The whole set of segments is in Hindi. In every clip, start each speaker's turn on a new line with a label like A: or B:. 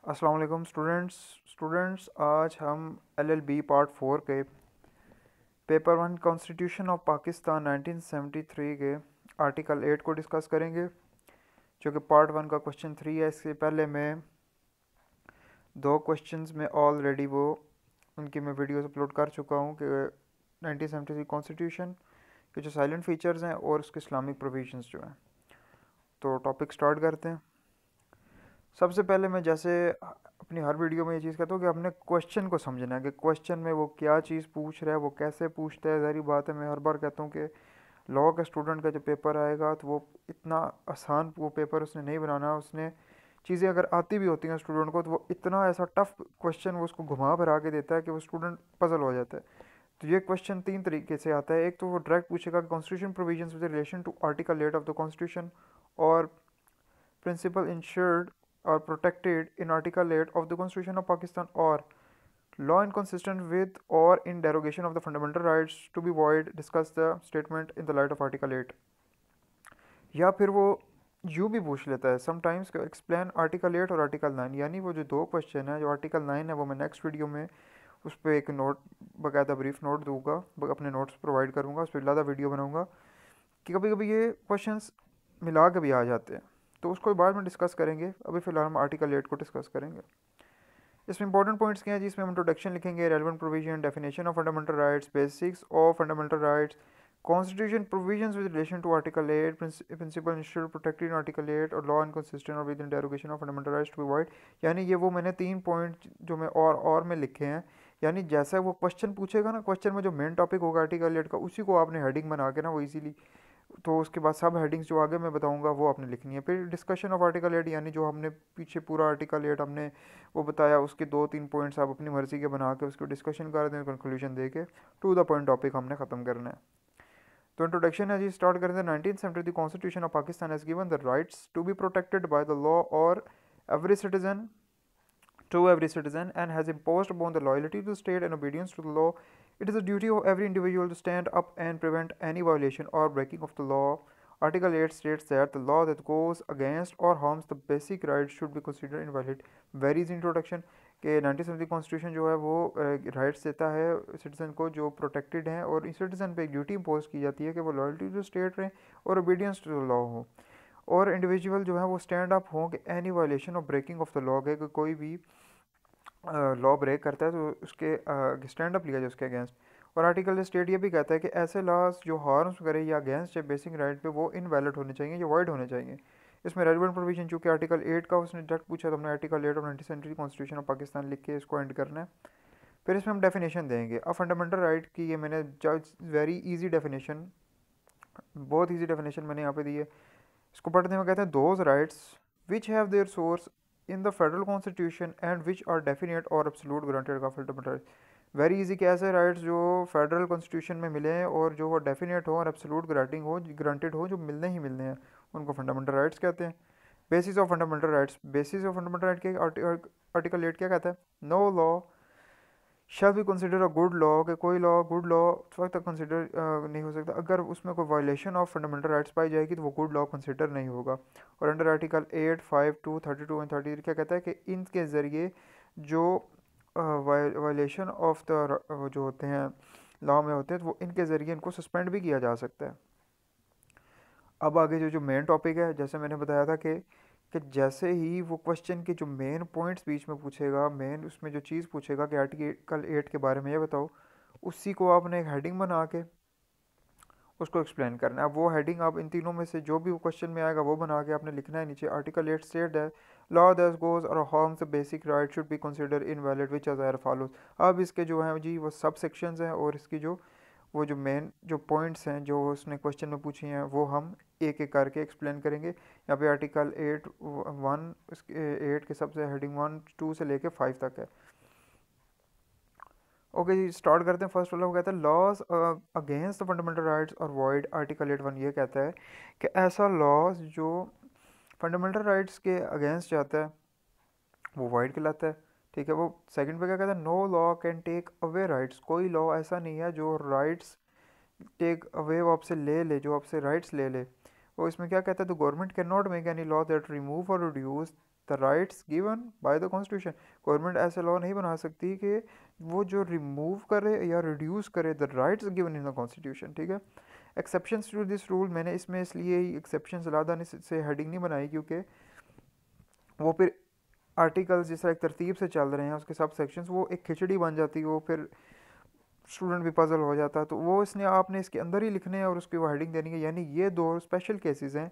A: अस्सलाम वालेकुम स्टूडेंट्स आज हम एलएलबी पार्ट 4 के पेपर 1 कॉन्स्टिट्यूशन ऑफ पाकिस्तान 1973 के आर्टिकल 8 को डिस्कस करेंगे, जो कि पार्ट 1 का क्वेश्चन 3 है। इससे पहले मैं दो क्वेश्चंस में ऑलरेडी उनकी मैं वीडियोस अपलोड कर चुका हूँ कि 1973 कॉन्स्टिट्यूशन के जो साइलेंट फीचर्स हैं और उसके इस्लामिक प्रोविजंस जो हैं। तो टॉपिक स्टार्ट करते हैं। सबसे पहले मैं जैसे अपनी हर वीडियो में ये चीज़ कहता हूँ कि हमने क्वेश्चन को समझना है कि क्वेश्चन में वो क्या चीज़ पूछ रहा है, वो कैसे पूछता है। ज़ाहिर बात है, मैं हर बार कहता हूँ कि लॉ के स्टूडेंट का जो पेपर आएगा तो वो इतना आसान वो पेपर उसने नहीं बनाना। उसने चीज़ें अगर आती भी होती हैं स्टूडेंट को तो वो इतना ऐसा टफ क्वेश्चन वो उसको घुमा फिरा के देता है कि वो स्टूडेंट पजल हो जाता है। तो ये क्वेश्चन तीन तरीके से आता है। एक तो वो डायरेक्ट पूछेगा constitution provisions with relation to article 8 of the constitution और principle ensured or protected in Article 8 of the Constitution of Pakistan, or law inconsistent with or in derogation of the fundamental rights to be void, discuss the statement in the light of Article 8। या फिर वो यूँ भी पूछ लेता है समटाइम्स एक्सप्लेन आर्टिकल 8 और आर्टिकल 9। यानी वो जो दो क्वेश्चन है, जो आर्टिकल 9 है वो मैं नेक्स्ट वीडियो में उस पर एक नोट बाकायदा ब्रीफ नोट दूंगा, अपने नोट्स प्रोवाइड करूँगा, उस पर ज़्यादा वीडियो बनाऊँगा कि कभी कभी ये क्वेश्चंस मिला के भी आ जाते हैं, तो उसको बाद में डिस्कस करेंगे। अभी फ़िलहाल हम आर्टिकल 8 को डिस्कस करेंगे। इसमें इंपॉर्टेंट पॉइंट्स क्या हैं, जिसमें हम इंट्रोडक्शन लिखेंगे, relevant provision, definition of fundamental rights, basics of fundamental rights, constitution provisions with relation to article 8, principle institute protected in article 8 और लॉ इनकंसिस्टेंट और within derogation of fundamental rights to be wide. यानी ये वो मैंने तीन पॉइंट जो मैं और में लिखे हैं। यानी जैसा वो क्वेश्चन पूछेगा ना, क्वेश्चन में जो मेन टॉपिक होगा आर्टिकल 8 का, उसी को आपने हेडिंग बना के ना वो इजीली, तो उसके बाद सब हेडिंग्स जो आगे मैं बताऊंगा वो आपने लिखनी है। फिर डिस्कशन ऑफ आर्टिकल 8, यानी जो हमने पीछे पूरा आर्टिकल 8 हमने वो बताया, उसके दो तीन पॉइंट्स आप अपनी मर्जी के बना के उसको डिस्कशन कर दें, कंक्लूजन दे के टू द पॉइंट टॉपिक हमने ख़त्म करना है। तो इंट्रोडक्शन है जी, स्टार्ट करते हैं। 1970 constitution of Pakistan has given the rights to be protected by the law और every citizen to every citizen and has imposed upon the loyalty to the state and obedience to the law. It is the duty of every individual to stand up and prevent any violation or breaking of the law. Article 8 states that the law that goes against or harms the basic rights should be considered invalid. Very easy introduction कि 1970 कॉन्स्टिट्यूशन जो है वो राइट्स देता है सिटीज़न को जो प्रोटेक्टेड हैं, और इस सिटीज़न पे एक ड्यूटी इम्पोज की जाती है कि वो लॉयल्टी टू स्टेट रहें और ओबीडियंस टू द लॉ हो, और इंडिविजुअल जो है वो स्टैंड अप हों कि any violation of breaking of the law है कि कोई भी लॉ ब्रेक करता है तो उसके स्टैंड अप लिया जाए उसके अगेंस्ट। और आर्टिकल स्टेट ये भी कहता है कि ऐसे लॉज जो हार्म्स करे या अगेंस्ट है बेसिक राइट पे वो इनवैलिड होने चाहिए या वाइड होने चाहिए। इसमें रेलिवेंट प्रोविजन चूँकि आर्टिकल 8 का उसने डायरेक्ट पूछा, तो हमने article 8 of 1970 constitution of Pakistan लिख के इसको एंड करना है। फिर इसमें हम डेफिनेशन देंगे अब फंडामेंटल राइट की। ये मैंने वेरी इजी डेफिनेशन, बहुत इजी डेफिनेशन मैंने यहाँ पे दी है। इसको पढ़ने में कहते हैं those rights which have their source in the federal constitution and which are definite और एब्सोल्यूट ग्रांटेड का फंडामेंटल। वेरी इजी के ऐसे राइट्स जो फेडरल कॉन्स्टिट्यूशन में मिले हैं और जो वो डेफिनेट हो और एब्सोल्यूट ग्रांटेड हो, जो मिलने ही मिलने हैं, उनको फंडामेंटल राइट्स कहते हैं। Basis of fundamental rights, basis of fundamental right के आर्टिकल 8 क्या कहता है, no law shall be consider a good law, कि कोई लॉ गुड लॉ उस वक्त तक कंसिडर नहीं हो सकता अगर उसमें कोई वायलेशन ऑफ फंडामेंटल राइट्स पाई जाएगी तो वो गुड लॉ कंसिडर नहीं होगा। और अंडर आर्टिकल 8, 5, 2, 32 एंड 33 क्या कहता है कि इनके ज़रिए जो वायलेशन ऑफ द जो होते हैं लॉ में होते हैं, तो वो इनके ज़रिए इनको सस्पेंड भी किया जा सकता है। अब आगे जो जो मेन टॉपिक है, जैसे मैंने बताया था कि जैसे ही वो क्वेश्चन के जो मेन पॉइंट्स बीच में पूछेगा, मेन उसमें जो चीज़ पूछेगा कि आर्टिकल 8 के बारे में ये बताओ, उसी को आपने एक हेडिंग बना के उसको एक्सप्लेन करना है। अब वो हेडिंग आप इन तीनों में से जो भी वो क्वेश्चन में आएगा वो बना के आपने लिखना है नीचे। आर्टिकल 8 स्टेट है लॉ दैट गोज और harms the basic right should be consider invalid which are follows. अब इसके जो हैं जी वो सब सेक्शंस हैं, और इसकी जो वो जो मेन जो पॉइंट्स हैं जो उसने क्वेश्चन में पूछी हैं वो हम एक एक करके एक्सप्लेन करेंगे। यहाँ पे आर्टिकल 8 1 इसके 8 के सबसे हेडिंग 1 2 से लेके 5 तक है। ओके जी, स्टार्ट करते हैं। फर्स्ट वाला वो कहता है laws against the fundamental rights और वॉइड। आर्टिकल 8 1 ये कहता है कि ऐसा लॉज जो फंडामेंटल राइट्स के अगेंस्ट जाता है वो वाइड कहलाता है। ठीक है, वो सेकंड पे क्या कहता है, no law can take away rights. कोई लॉ ऐसा नहीं है जो राइट्स टेक अवे वो आपसे ले जो आपसे राइट्स ले ले। और इसमें क्या कहता है, तो government can not make any law that remove और reduce the rights given by the constitution. Government ऐसे लॉ नहीं बना सकती कि वो जो रिमूव करे या रिड्यूस करे the rights given in the constitution, ठीक है। एक्सेप्शंस टू दिस रूल, मैंने इसमें इसलिए ही एक्सेप्शंस ज़्यादा से हेडिंग नहीं बनाई क्योंकि वो फिर आर्टिकल्स जिस तरह एक तरतीब से चल रहे हैं उसके सब सेक्शंस, वो एक खिचड़ी बन जाती है, वो फिर स्टूडेंट भी पजल हो जाता है। तो वो इसने आपने इसके अंदर ही लिखने हैं और उसकी वो हेडिंग देनी है। यानी ये दो स्पेशल केसेस हैं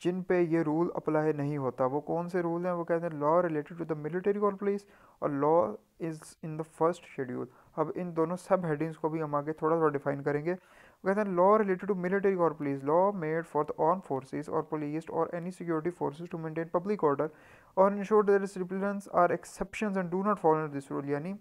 A: जिन पे ये रूल अप्लाई नहीं होता। वो कौन से रूल हैं? वो कहते हैं law related to the military और पुलिस, और law is in the first schedule. अब इन दोनों सब हेडिंग्स को भी हम आगे थोड़ा थोड़ा डिफाइन करेंगे। वो कहते हैं लॉ रिलेटेड टू मिलिट्री और police, law made for the arm forces और पुलिस और any security forces to maintain public order और ensure that civilians are exceptions and do not follow this rule. यानी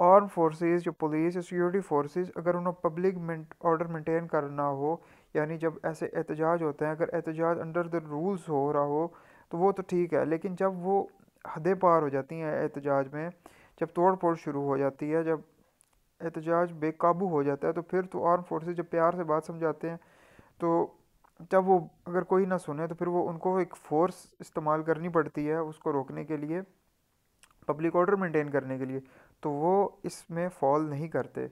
A: आर्म फोर्सेस, जो पुलिस या सिक्योरिटी फोर्सेस, अगर उन्हें पब्लिक ऑर्डर मेंटेन करना हो, यानी जब ऐसे एहतजाज होते हैं, अगर एहतजाज अंडर द रूल्स हो रहा हो तो वो तो ठीक है, लेकिन जब वो हदें पार हो जाती हैं एहतजाज में, जब तोड़ फोड़ शुरू हो जाती है, जब एहतजाज बेकाबू हो जाता है, तो फिर तो आर्म फोर्सेस जब प्यार से बात समझाते हैं, तो जब वो अगर कोई ना सुने तो फिर वो उनको एक फ़ोर्स इस्तेमाल करनी पड़ती है उसको रोकने के लिए, पब्लिक ऑर्डर मेंटेन करने के लिए, तो वो इसमें फॉल नहीं करते,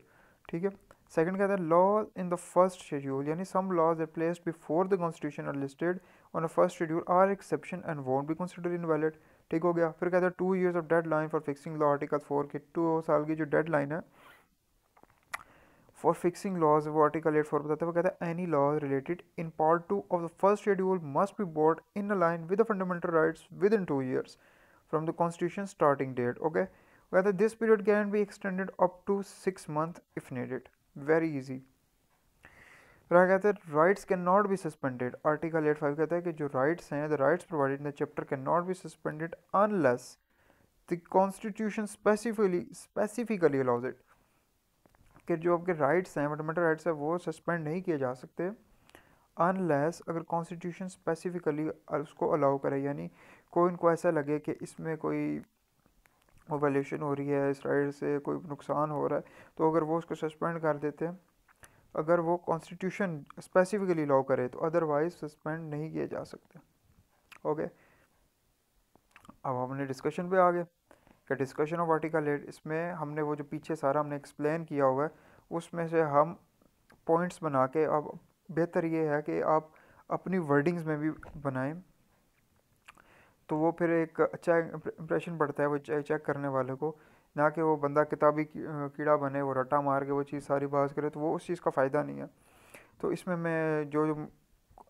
A: ठीक है। सेकंड कहता है law in the first schedule, यानी some laws are placed before the constitution are listed on a first schedule are exception and won't be considered invalid, ठीक हो गया। फिर कहता है 2 years of deadline for fixing law, article 4 की 2 साल की जो डेड लाइन है फॉर फिक्सिंग लॉज, वो आर्टिकल 8 4 बताता है। वो कहता है any laws related in part 2 of the first schedule must be brought in a line with the fundamental rights with in 2 years from the constitution starting date, okay, whether this period can be extended up to 6 months if needed, very easy। फिर आगे कहते हैं rights can not be suspended, article 8 5 कहता है कि जो राइट्स हैं, the rights provided in the chapter can not be suspended unless the constitution specifically allows it, कि जो आपके राइट्स हैं, फंडामेंटल राइट्स है, वो सस्पेंड नहीं किए जा सकते अनलेस अगर कॉन्स्टिट्यूशन स्पेसिफिकली उसको अलाउ करे, यानी कोई इनको ऐसा लगे कि इसमें कोई वायलेशन हो रही है, इस राइट से कोई नुकसान हो रहा है, तो अगर वो उसको सस्पेंड कर देते हैं, अगर वो कॉन्स्टिट्यूशन स्पेसिफिकली अलाउ करे, तो अदरवाइज सस्पेंड नहीं किए जा सकते, ओके। अब हमने डिस्कशन पे आ गए कि डिस्कशन ऑफ आर्टिकल 8, इसमें हमने वो जो पीछे सारा हमने एक्सप्लेन किया हुआ है उसमें से हम पॉइंट्स बना के, अब बेहतर ये है कि आप अपनी वर्डिंग्स में भी बनाएं, तो वो फिर एक अच्छा इंप्रेशन पड़ता है वो चेक करने वाले को, ना कि वो बंदा किताबी कीड़ा बने, वो रट्टा मार के वो चीज़ सारी बात करे, तो वो उस चीज़ का फ़ायदा नहीं है। तो इसमें मैं जो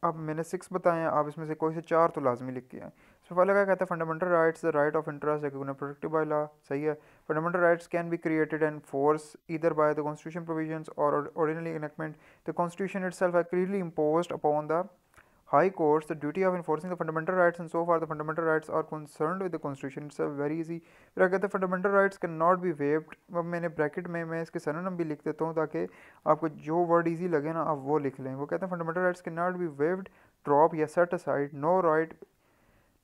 A: अब मैंने 6 बताए हैं, आप इसमें से कोई से 4 तो लाजमी लिख के हैं। इसमें पहले क्या कहता है, fundamental rights the right of interest protected by law, सही है। Fundamental rights can be created and force either by the constitution provisions और ordinary enactment, the constitution itself has clearly imposed upon the high courts the duty of enforcing the fundamental rights, and so far the fundamental rights are concerned with the constitution itself, very easy। फिर कहते हैं fundamental rights can not be waived, अब मैंने ब्रैकेट में मैं इसके सिनोनिम भी लिख देता हूँ ताकि आपको जो वर्ड इजी लगे ना आप वो लिख लें। वो कहते हैं fundamental rights can not be waived, drop या set aside,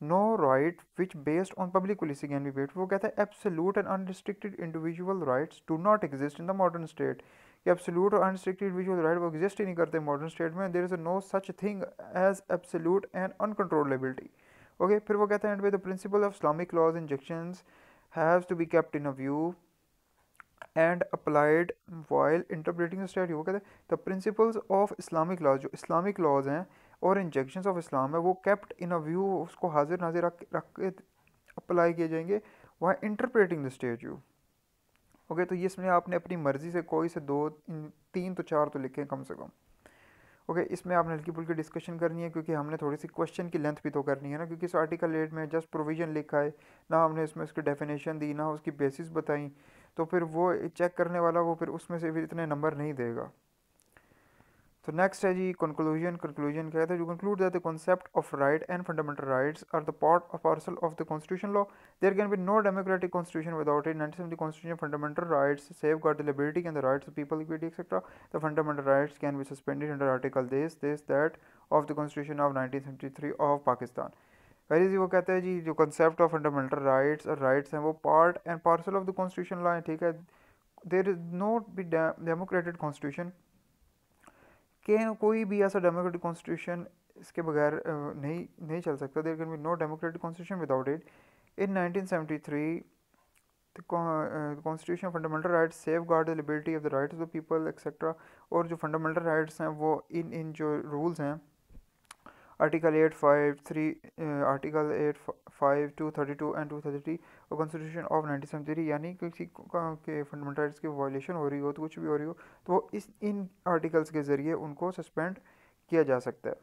A: no right which based on public policy can be waived. वो कहता है absolute and unrestricted individual rights do not exist in the modern state, कि एब्सोल्यूट और अनरिस्ट्रिक्टेड इंडिविजुअल राइट वो एग्जिस्ट ही नहीं करते मॉडर्न स्टेट में। There is no such thing as absolute and uncontrollability, okay. फिर वो कहते हैं the principle of Islamic laws injections haves to be kept in a view and applied while interpreting statute. वो कहते हैं the principles of Islamic laws, जो इस्लामिक लॉज हैं और इंजेक्शंस ऑफ इस्लाम है, वो केप्ट इन अ व्यू, उसको हाजिर नाजिर रख के अप्लाई किए जाएंगे वहाँ इंटरप्रेटिंग द स्टैट्यूट, ओके। तो ये इसमें आपने अपनी मर्ज़ी से कोई से 2 3 तो 4 तो लिखें कम से कम, ओके। इसमें आपने हल्की फुल्की डिस्कशन करनी है क्योंकि हमने थोड़ी सी क्वेश्चन की लेंथ भी तो करनी है ना, क्योंकि इस आर्टिकल 8 में जस्ट प्रोविज़न लिखा है ना, हमने इसमें उसकी डेफिनेशन दी ना उसकी बेसिस बताई, तो फिर वो चेक करने वाला वो फिर उसमें से फिर इतने नंबर नहीं देगा। तो नेक्स्ट है जी कंक्लूजन। कंक्लूजन क्या कहता है, you conclude that the concept of right and fundamental rights are the part of parcel of the constitution law, there can be no democratic constitution without it. 97 constitution fundamental rights safeguard the liberty and the rights of people, equity, etc. The fundamental rights can be suspended under article this that of the constitution of 1973 of Pakistan। Very जी वो कहते हैं जी जो कंसेप्ट ऑफ फंडामेंटल राइट्स और राइट्स हैं वो part and parcel of the constitution law है, ठीक है। There is not be democratic constitution, कि कोई भी ऐसा डेमोक्रेटिक कॉन्स्टिट्यूशन इसके बगैर नहीं नहीं चल सकता। There can be no democratic constitution without it. In 1973 the constitution fundamental rights safeguard the liberty of the rights of the people etcetera. और जो फंडामेंटल राइट्स हैं वो इन जो रूल्स हैं आर्टिकल 853 आर्टिकल 85 232 एंड 233 और कॉन्स्टिट्यूशन ऑफ 1973, यानी किसी के फंडामेंटल राइट्स की वायलेशन हो रही हो तो कुछ भी हो रही हो तो वो इन आर्टिकल्स के ज़रिए उनको सस्पेंड किया जा सकता है।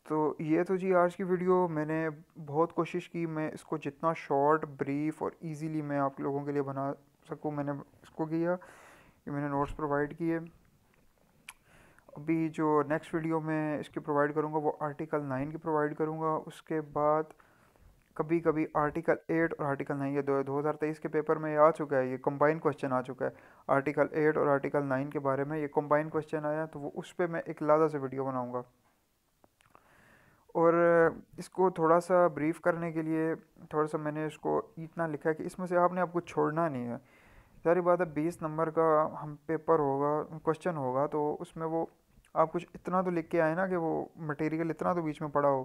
A: तो ये तो जी आज की वीडियो मैंने बहुत कोशिश की मैं इसको जितना शॉर्ट ब्रीफ और इजीली मैं आप लोगों के लिए बना सकूं मैंने इसको किया। ये मैंने नोट्स प्रोवाइड किए। अभी जो नेक्स्ट वीडियो में इसकी प्रोवाइड करूंगा वो आर्टिकल 9 की प्रोवाइड करूंगा। उसके बाद कभी कभी आर्टिकल 8 और आर्टिकल 9 ये 2023 के पेपर में आ चुका है, ये कंबाइन क्वेश्चन आ चुका है। आर्टिकल 8 और आर्टिकल 9 के बारे में ये कंबाइन क्वेश्चन आया तो वो उस पर मैं एक अलग से वीडियो बनाऊँगा। और इसको थोड़ा सा ब्रीफ करने के लिए थोड़ा सा मैंने इसको इतना लिखा है कि इसमें से आपने आपको छोड़ना नहीं है। सारी बात है 20 नंबर का हम पेपर होगा क्वेश्चन होगा तो उसमें वो आप कुछ इतना तो लिख के आए ना कि वो मटेरियल इतना तो बीच में पड़ा हो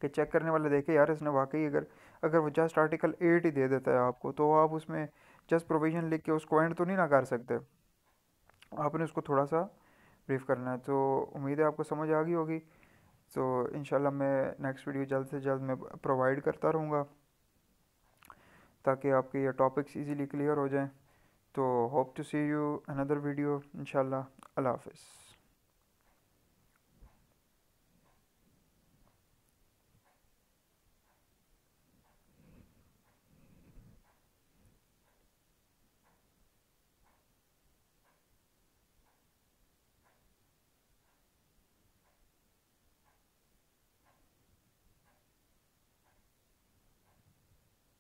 A: कि चेक करने वाले देखे यार इसने वाकई अगर अगर वो जस्ट आर्टिकल 8 ही दे देता है आपको तो आप उसमें जस्ट प्रोविजन लिख के उसको एंड तो नहीं ना कर सकते। आपने उसको थोड़ा सा ब्रीफ करना है। तो उम्मीद है आपको समझ आ गई होगी। तो इंशाल्लाह मैं नेक्स्ट वीडियो जल्द से जल्द मैं प्रोवाइड करता रहूँगा ताकि आपके ये टॉपिक्स इजीली क्लियर हो जाएं। तो hope to see you another video इंशाल्लाह। अल्लाह हाफिज़।